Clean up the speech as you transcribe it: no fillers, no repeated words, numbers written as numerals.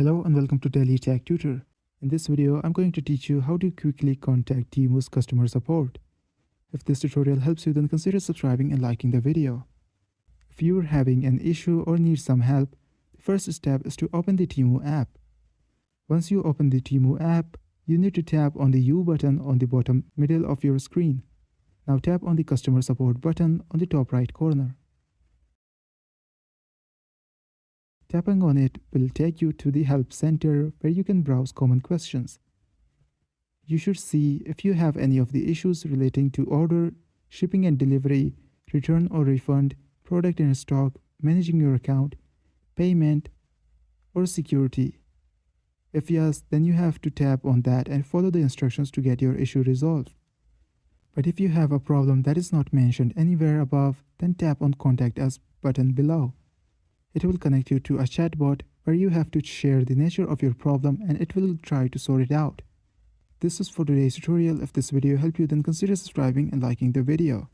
Hello and welcome to Daily Tech Tutor. In this video, I'm going to teach you how to quickly contact Temu's customer support. If this tutorial helps you, then consider subscribing and liking the video. If you are having an issue or need some help, the first step is to open the Temu app. Once you open the Temu app, you need to tap on the U button on the bottom middle of your screen. Now tap on the customer support button on the top right corner. Tapping on it will take you to the Help Center where you can browse common questions. You should see if you have any of the issues relating to order, shipping and delivery, return or refund, product in stock, managing your account, payment, or security. If yes, then you have to tap on that and follow the instructions to get your issue resolved. But if you have a problem that is not mentioned anywhere above, then tap on Contact Us button below. It will connect you to a chatbot where you have to share the nature of your problem and it will try to sort it out. This is for today's tutorial. If this video helped you, then consider subscribing and liking the video.